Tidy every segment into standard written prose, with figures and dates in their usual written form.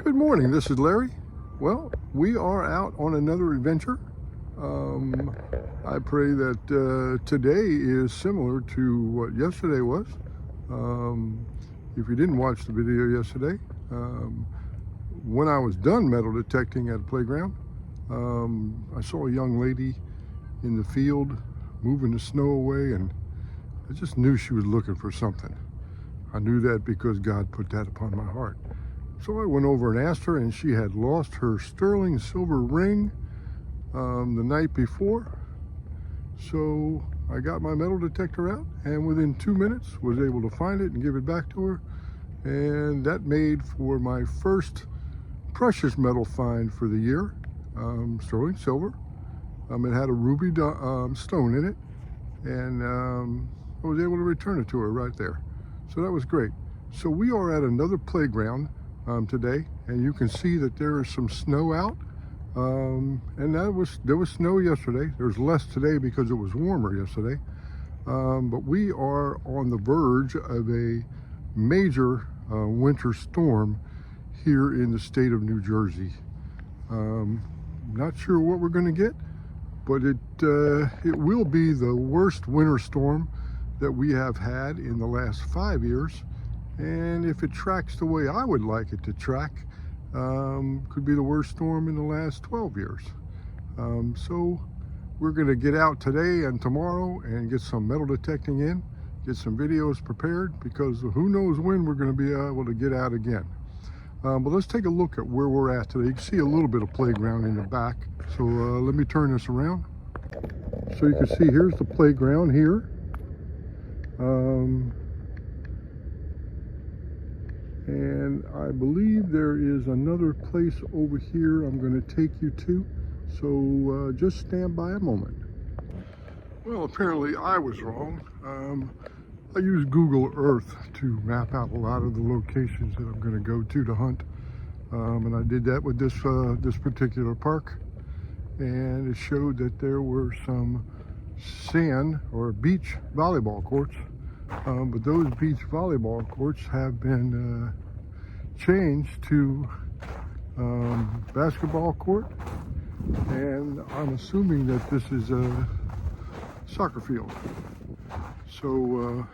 Good morning, this is Larry. Well, we are out on another adventure. I pray that today is similar to what yesterday was. If you didn't watch the video yesterday, when I was done metal detecting at a playground, I saw a young lady in the field moving the snow away, and I just knew she was looking for something. I knew that because God put that upon my heart. So I went over and asked her, and she had lost her sterling silver ring the night before. So I got my metal detector out, and within 2 minutes was able to find it and give it back to her. And that made for my first precious metal find for the year, sterling silver. It had a ruby stone in it, and I was able to return it to her right there. So that was great. So we are at another playground today, and you can see that there is some snow out, and there was snow yesterday. There's less today because it was warmer yesterday, but we are on the verge of a major winter storm here in the state of New Jersey. Not sure what we're going to get, but it will be the worst winter storm that we have had in the last 5 years. And if it tracks the way I would like it to track, could be the worst storm in the last 12 years. So we're going to get out today and tomorrow and get some metal detecting in, get some videos prepared, because who knows when we're going to be able to get out again. But let's take a look at where we're at today. You can see a little bit of playground in the back. So let me turn this around. So you can see here's the playground here. And I believe there is another place over here I'm going to take you to. So just stand by a moment. Well, apparently I was wrong. I use Google Earth to map out a lot of the locations that I'm going to go to hunt. And I did that with this particular park. And it showed that there were some sand or beach volleyball courts. But those beach volleyball courts have been changed to basketball court, and I'm assuming that this is a soccer field. So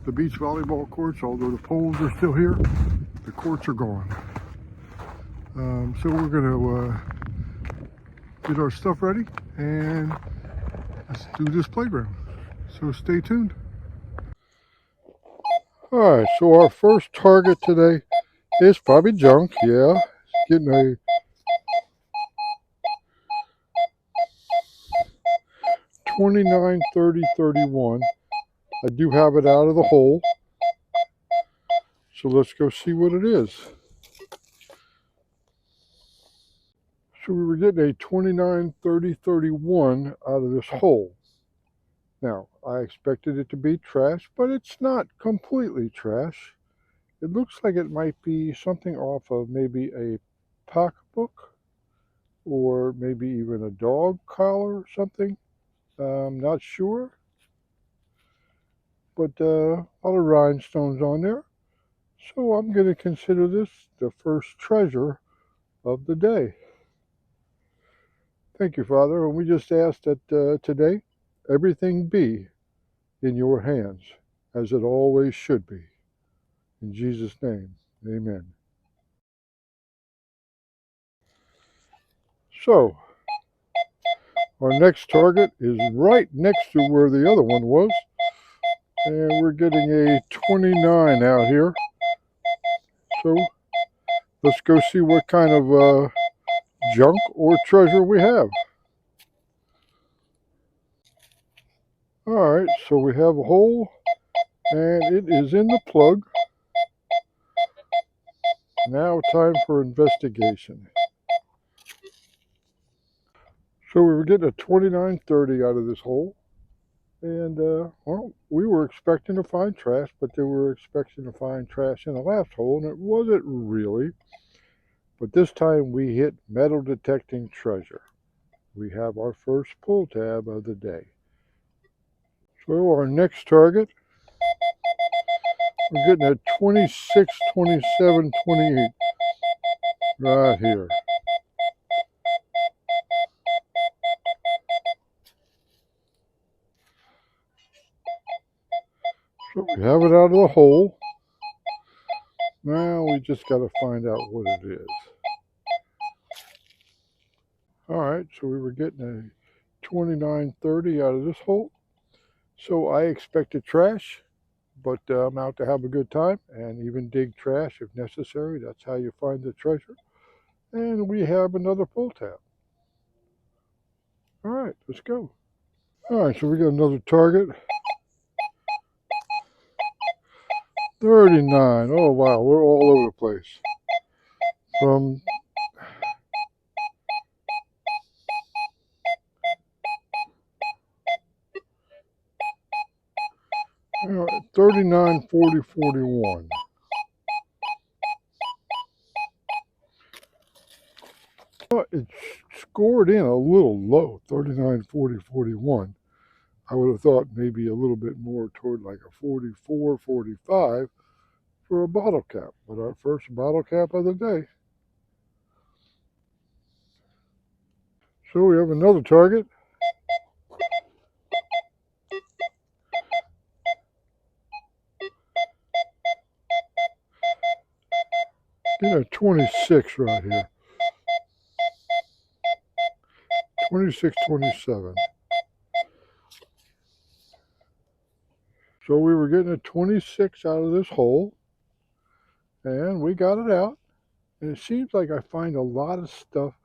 the beach volleyball courts, although the poles are still here, the courts are gone. So we're going to get our stuff ready and let's do this playground. So stay tuned. All right, so our first target today is probably junk. Yeah, getting a 29, 30, 31. I do have it out of the hole. So let's go see what it is. So we were getting a 29, 30, 31 out of this hole. Now, I expected it to be trash, but it's not completely trash. It looks like it might be something off of maybe a pocketbook, or maybe even a dog collar or something. I'm not sure. But a lot of rhinestones on there. So I'm going to consider this the first treasure of the day. Thank you, Father. And we just ask that today everything be in your hands, as it always should be. In Jesus' name, amen. So, our next target is right next to where the other one was. And we're getting a 29 out here. So, let's go see what kind of junk or treasure we have. Alright, so we have a hole, and it is in the plug. Now time for investigation. So we were getting a 2930 out of this hole, and well, we were expecting to find trash, but they were expecting to find trash in the last hole, and it wasn't really. But this time we hit metal detecting treasure. We have our first pull tab of the day. So our next target, we're getting a 26, 27, 28. right here. So we have it out of the hole. Now we just got to find out what it is. All right, so we were getting a 2930 out of this hole. So I expected trash, but I'm out to have a good time and even dig trash if necessary. That's how you find the treasure. And we have another pull tab. All right, let's go. All right, so we got another target. 39. Oh, wow, we're all over the place. From all right, 39, 40, 41. But it's scored in a little low, 39, 40, 41. I would have thought maybe a little bit more toward like a 44, 45 for a bottle cap. But our first bottle cap of the day. So we have another target. Get a 26 right here. 26, 27. So we were getting a 26 out of this hole, and we got it out. And it seems like I find a lot of stuff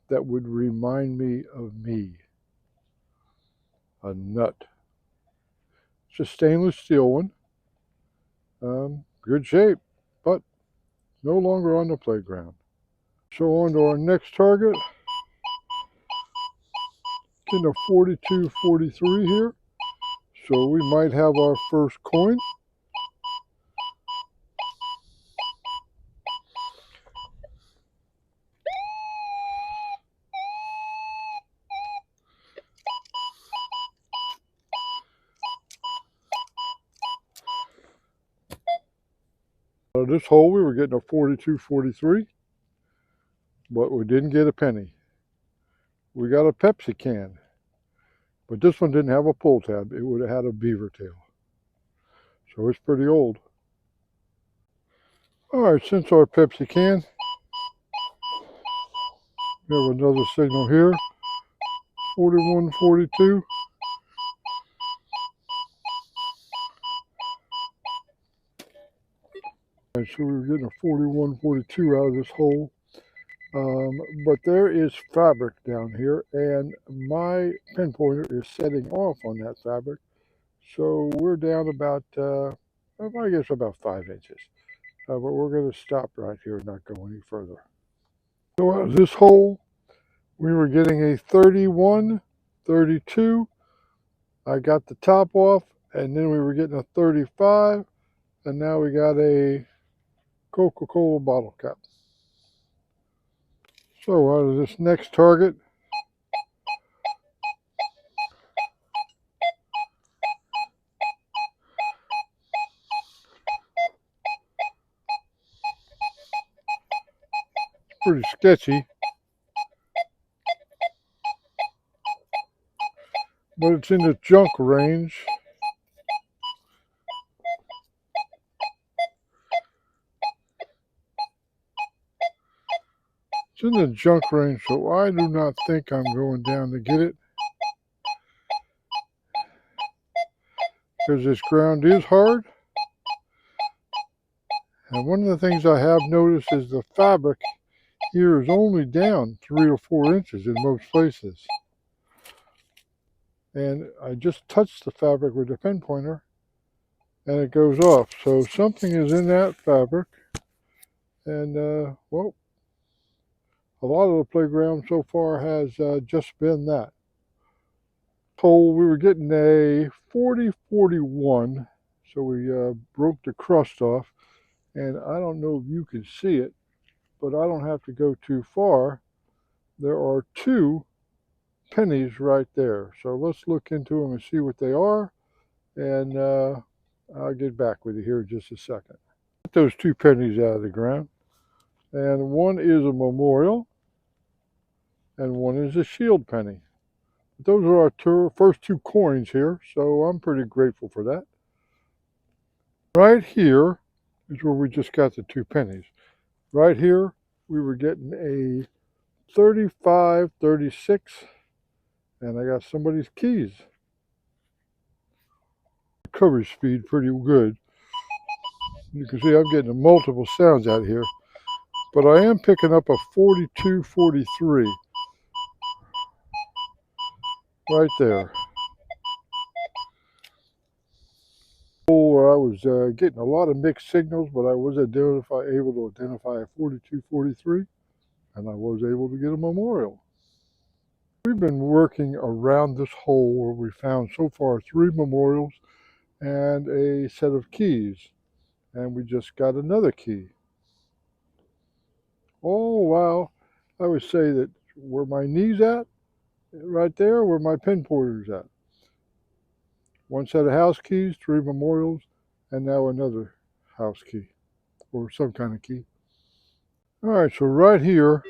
that would remind me of me. A nut. It's a stainless steel one. Good shape, but no longer on the playground. So on to our next target. Getting a 42, 43 here. So we might have our first coin. Out of this hole we were getting a 42, 43, but we didn't get a penny. We got a Pepsi can, but this one didn't have a pull tab. It would have had a beaver tail. So it's pretty old. All right, since our Pepsi can, we have another signal here, 41, 42. All right, so we were getting a 41, 42 out of this hole. But there is fabric down here, and my pinpointer is setting off on that fabric. So we're down about, I guess about 5 inches. But we're going to stop right here and not go any further. So out of this hole, we were getting a 31, 32. I got the top off, and then we were getting a 35, and now we got a Coca-Cola bottle cap. So out of this next target, pretty sketchy, but it's in the junk range. It's in the junk range, so I do not think I'm going down to get it, because this ground is hard. And one of the things I have noticed is the fabric here is only down 3 or 4 inches in most places. And I just touched the fabric with the pen pointer and it goes off. So something is in that fabric. And well, a lot of the playground so far has just been that. So we were getting a 40, 41. So we broke the crust off. And I don't know if you can see it, but I don't have to go too far. There are 2 pennies right there. So let's look into them and see what they are. And I'll get back with you here in just a second. Get those 2 pennies out of the ground. And one is a memorial, and one is a shield penny. Those are our first two coins here, so I'm pretty grateful for that. Right here is where we just got the 2 pennies. Right here, we were getting a 35, 36, and I got somebody's keys. Coverage speed pretty good. You can see I'm getting multiple sounds out here, but I am picking up a 42, 43 right there. Where I was getting a lot of mixed signals, but I was able to identify a 42, 43, and I was able to get a memorial. We've been working around this hole where we found so far 3 memorials and a set of keys, and we just got another key. Oh wow, I would say that where my knee's at, right there, where my pin pointer's at. 1 set of house keys, 3 memorials, and now another house key, or some kind of key. All right, so right here,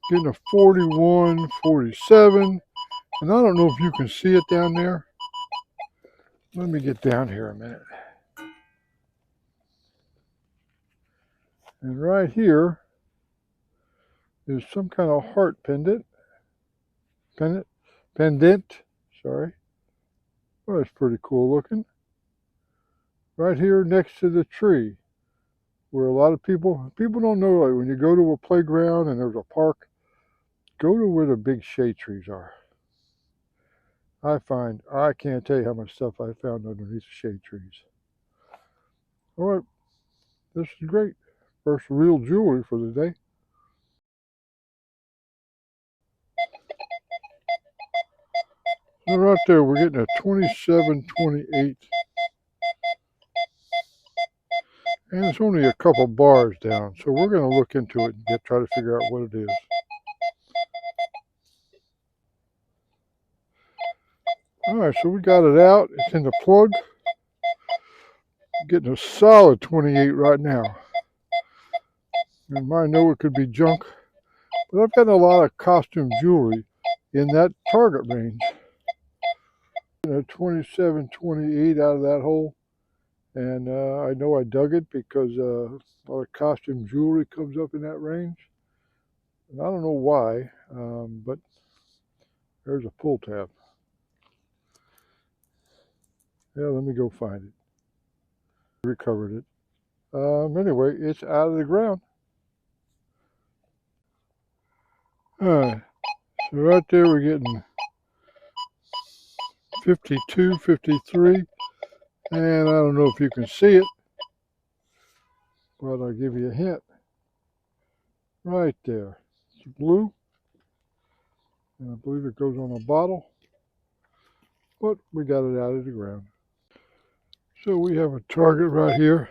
getting a 41, 47, and I don't know if you can see it down there. Let me get down here a minute. And right here is some kind of heart pendant, sorry. Well, that's pretty cool looking. Right here next to the tree, where a lot of people don't know, like when you go to a playground and there's a park, go to where the big shade trees are. I can't tell you how much stuff I found underneath the shade trees. All right, this is great. First real jewelry for the day. So right there, we're getting a 27, 28. And it's only a couple bars down, so we're going to look into it and try to figure out what it is. All right, so we got it out. It's in the plug. Getting a solid 28 right now. And I know it could be junk, but I've got a lot of costume jewelry in that target range. A 27, 28 out of that hole. And I know I dug it because a lot of costume jewelry comes up in that range. And I don't know why, but there's a pull tab. Yeah, let me go find it. Recovered it. Anyway, it's out of the ground. Alright, so right there we're getting 52, 53, and I don't know if you can see it, but I'll give you a hint. Right there. It's blue, and I believe it goes on a bottle, but we got it out of the ground. So we have a target right here.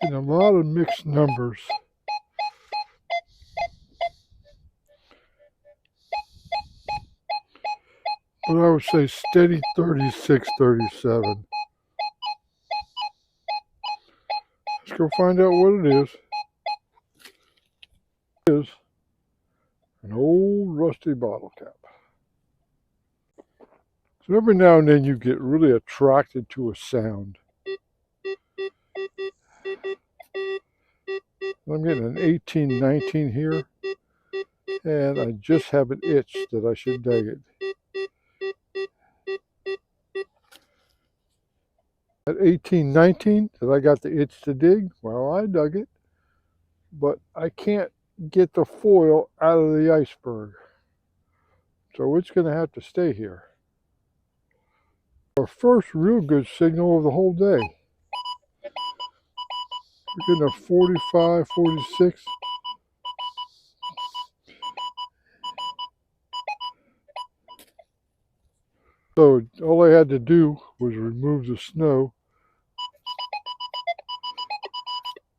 Getting a lot of mixed numbers. But I would say steady 36, 37. Let's go find out what it is. It is an old rusty bottle cap. So every now and then you get really attracted to a sound. I'm getting an 1819 here, and I just have an itch that I should dig it. At 1819 that I got the itch to dig, well, I dug it, but I can't get the foil out of the iceberg. So it's going to have to stay here. Our first real good signal of the whole day. We're getting a 45, 46. So all I had to do was remove the snow.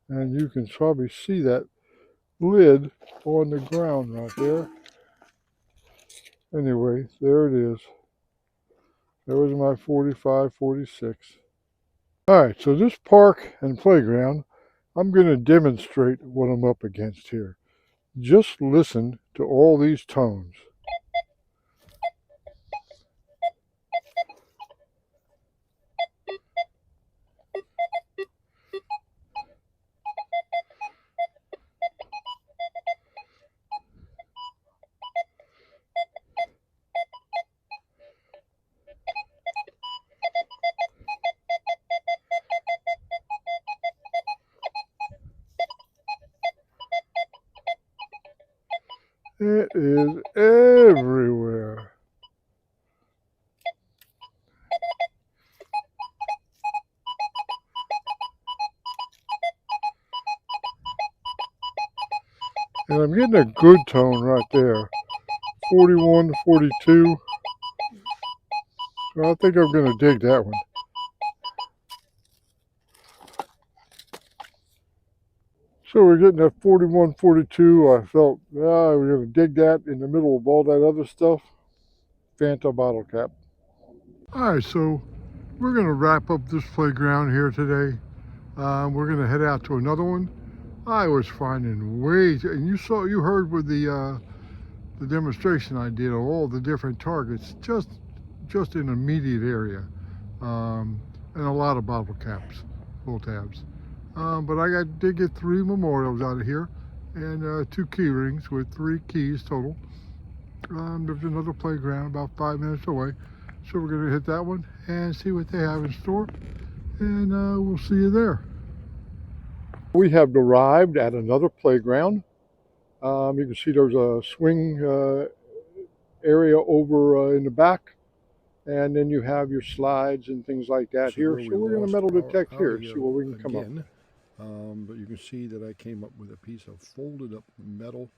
And you can probably see that lid on the ground right there. Anyway, there it is. There was my 45, 46. All right, so this park and playground, I'm going to demonstrate what I'm up against here. Just listen to all these tones. It is everywhere. And I'm getting a good tone right there. 41 to 42. So I think I'm going to dig that one. So we're getting at 41, 42. I felt, we're going to dig that in the middle of all that other stuff. Fanta bottle cap. All right, so we're going to wrap up this playground here today. We're going to head out to another one. I was finding ways, and you heard with the demonstration I did of all the different targets, just in an immediate area, and a lot of bottle caps, pull tabs. But did get 3 memorials out of here, and 2 key rings with 3 keys total. There's another playground about 5 minutes away, so we're going to hit that one and see what they have in store, and we'll see you there. We have arrived at another playground. You can see there's a swing area over in the back, and then you have your slides and things like that here. So we're going to metal detect here and see what we can come up with. But you can see that I came up with a piece of folded up metal.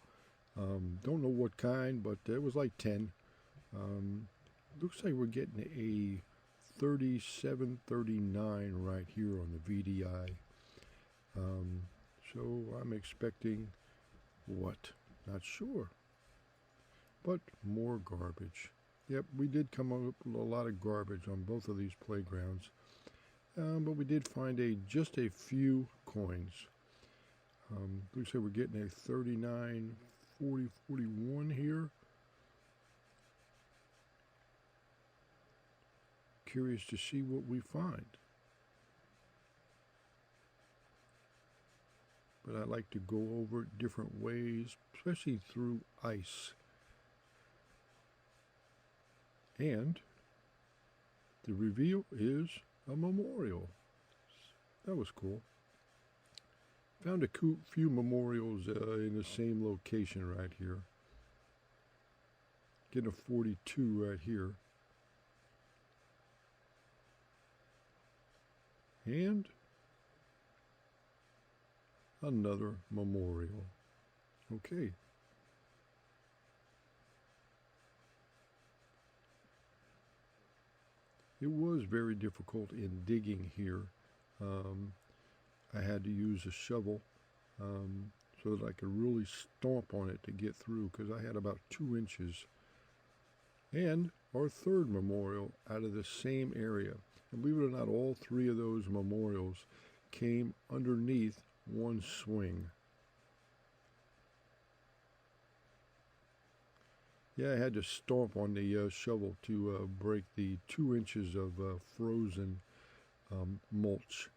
Don't know what kind, but it was like 10. Looks like we're getting a 3739 right here on the VDI. So I'm expecting what? Not sure. But more garbage. Yep, we did come up with a lot of garbage on both of these playgrounds. But we did find just a few coins. Looks like we're getting a 39, 40, 41 here. Curious to see what we find. But I like to go over it different ways, especially through ice. And the reveal is a memorial. That was cool. Found a few memorials in the same location right here. Getting a 42 right here. And another memorial. Okay. It was very difficult in digging here. I had to use a shovel so that I could really stomp on it to get through because I had about 2 inches. And our third memorial out of the same area. And believe it or not, all 3 of those memorials came underneath one swing. Yeah, I had to stomp on the shovel to break the 2 inches of frozen mulch.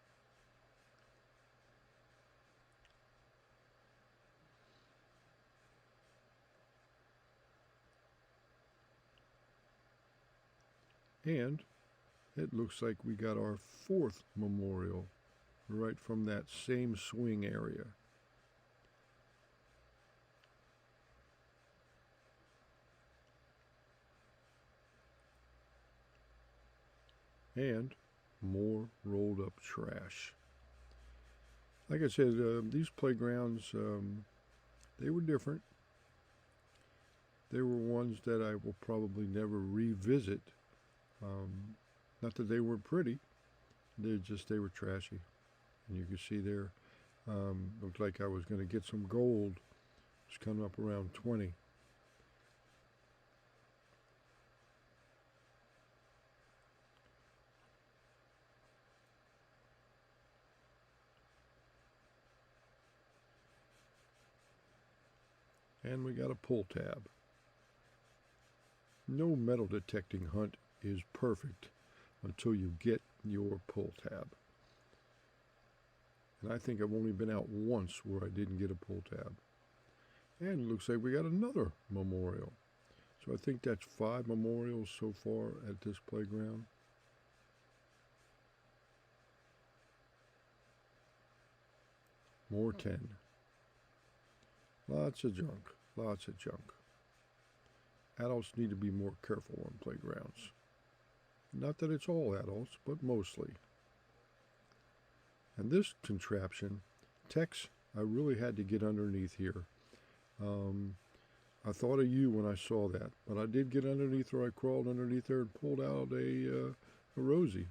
And it looks like we got our 4th memorial right from that same swing area. And more rolled up trash. Like I said, these playgrounds, they were different. They were ones that I will probably never revisit. Not that they weren't pretty, they were trashy. And you can see there, looked like I was going to get some gold. It's coming up around 20. And we got a pull tab. No metal detecting hunt is perfect until you get your pull tab. And I think I've only been out once where I didn't get a pull tab. And it looks like we got another memorial. So I think that's 5 memorials so far at this playground. More 10. Lots of junk, lots of junk. Adults need to be more careful on playgrounds. Not that it's all adults, but mostly. And this contraption, Tex, I really had to get underneath here. I thought of you when I saw that, but I did get underneath, or I crawled underneath there and pulled out a Rosie.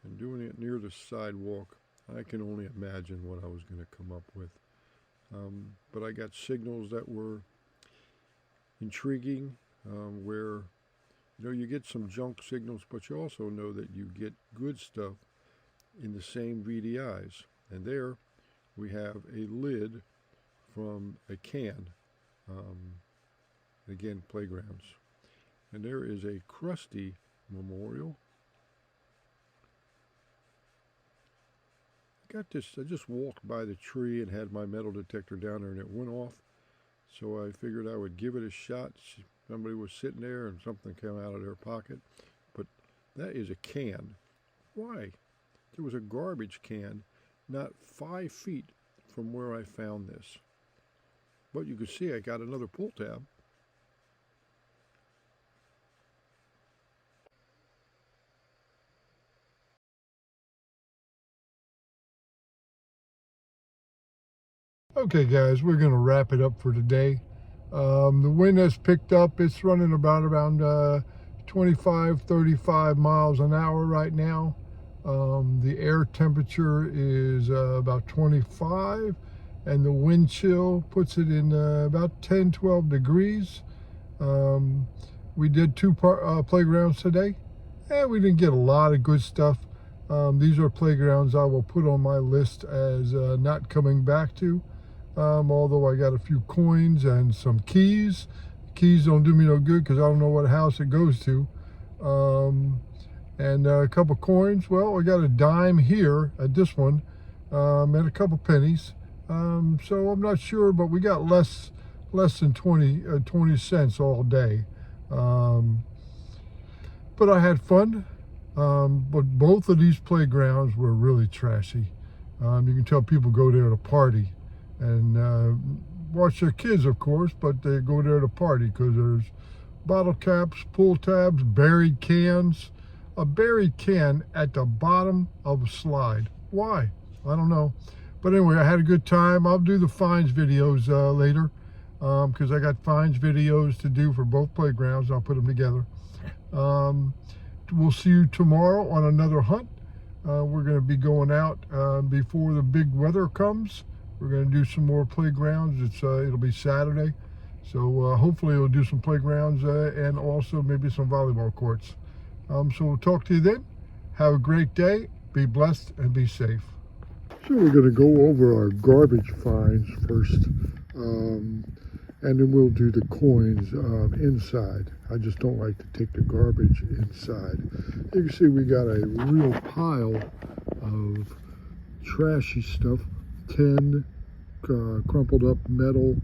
And doing it near the sidewalk, I can only imagine what I was going to come up with. But I got signals that were intriguing, where you get some junk signals, but you also know that you get good stuff in the same VDIs. And there we have a lid from a can, again, playgrounds. And there is a crusty memorial. Got this, I just walked by the tree and had my metal detector down there and it went off. So I figured I would give it a shot. Somebody was sitting there and something came out of their pocket. But that is a can. Why? There was a garbage can not 5 feet from where I found this. But you can see I got another pull tab. Okay, guys, we're going to wrap it up for today. The wind has picked up. It's running around 25, 35 miles an hour right now. The air temperature is about 25, and the wind chill puts it in about 10, 12 degrees. We did 2 playgrounds today, and we didn't get a lot of good stuff. These are playgrounds I will put on my list as not coming back to. Although I got a few coins and some keys. Keys don't do me no good because I don't know what house it goes to. And a couple coins. Well, I got a dime here at this one, and a couple pennies. So I'm not sure, but we got less than 20 cents all day. But I had fun. But both of these playgrounds were really trashy. You can tell people go there to party and watch their kids, of course, but they go there to party because there's bottle caps, pull tabs, buried cans. A buried can at the bottom of a slide. Why? I don't know. But anyway, I had a good time. I'll do the finds videos later because I got finds videos to do for both playgrounds. I'll put them together. We'll see you tomorrow on another hunt. We're going to be going out before the big weather comes. We're going to do some more playgrounds. It'll be Saturday. So hopefully we'll do some playgrounds and also maybe some volleyball courts. So we'll talk to you then. Have a great day. Be blessed and be safe. So we're going to go over our garbage finds first. And then we'll do the coins inside. I just don't like to take the garbage inside. You can see we got a real pile of trashy stuff. Tin, crumpled up metal,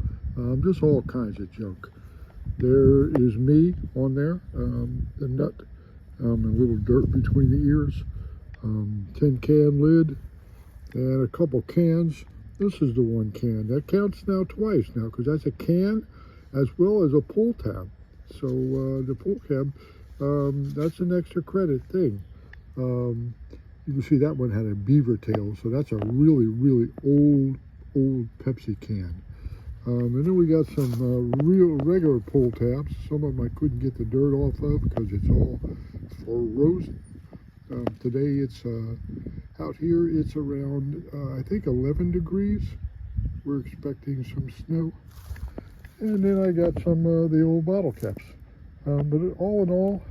just all kinds of junk. There is me on there, the nut, a little dirt between the ears, tin can lid, and a couple cans. This is the one can. That counts now twice now because that's a can as well as a pull tab. So the pull tab, that's an extra credit thing. You can see that one had a beaver tail, so that's a really, really old Pepsi can. And then we got some real regular pull tabs. Some of them I couldn't get the dirt off of because it's all frozen. Today it's out here, it's around I think 11 degrees. We're expecting some snow. And then I got some of the old bottle caps. But all in all,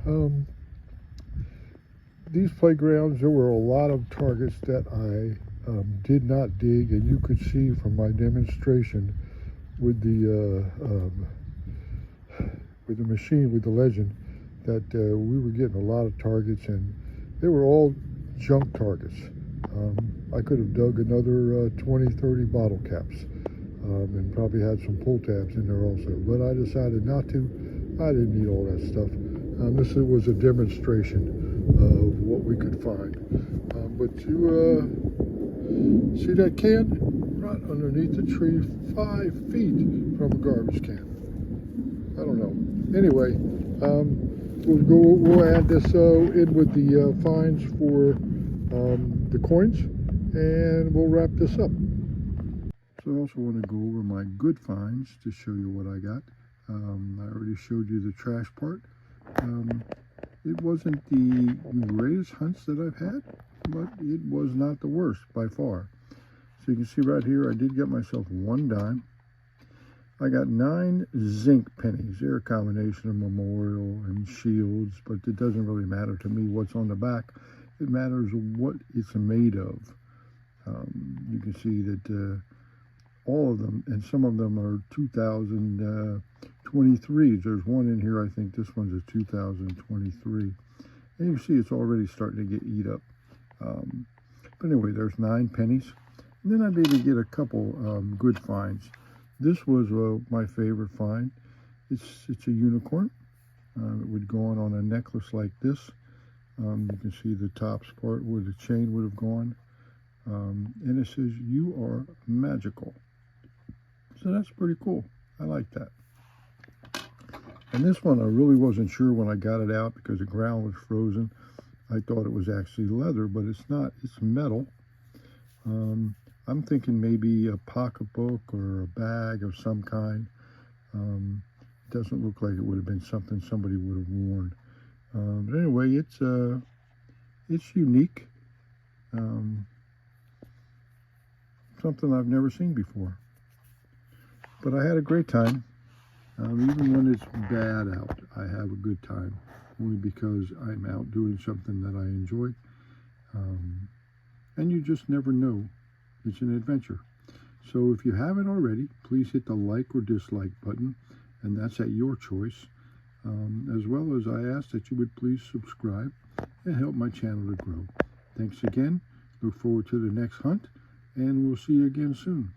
these playgrounds, there were a lot of targets that I did not dig, and you could see from my demonstration with the machine, with the Legend, that we were getting a lot of targets, and they were all junk targets. I could have dug another 20, 30 bottle caps, and probably had some pull tabs in there also, but I decided not to. I didn't need all that stuff. This was a demonstration of what we could find. But you see that can right underneath the tree, 5 feet from a garbage can. I don't know. Anyway, we'll add this in with the fines for the coins, and we'll wrap this up. So I also want to go over my good finds to show you what I got. I already showed you the trash part. It wasn't the greatest hunts that I've had, but it was not the worst by far. So you can see right here, I did get myself 1 dime. I got 9 zinc pennies. They're a combination of memorial and shields, but it doesn't really matter to me what's on the back. It matters what it's made of. You can see that all of them, and some of them are 2023s. There's one in here, I think this one's a 2023. And you see it's already starting to get eat up. But anyway, there's 9 pennies. And then I did get a couple good finds. This was my favorite find. It's a unicorn. It would go on a necklace like this. You can see the tops part where the chain would have gone. And it says, "You are magical." So that's pretty cool. I like that. And this one I really wasn't sure when I got it out because the ground was frozen. I thought it was actually leather, but it's not. It's metal. I'm thinking maybe a pocketbook or a bag of some kind. It doesn't look like it would have been something somebody would have worn. But anyway, it's unique. Something I've never seen before. But I had a great time. Even when it's bad out, I have a good time. Only because I'm out doing something that I enjoy. And you just never know. It's an adventure. So if you haven't already, please hit the like or dislike button. And that's at your choice. As well as I ask that you would please subscribe and help my channel to grow. Thanks again. Look forward to the next hunt. And we'll see you again soon.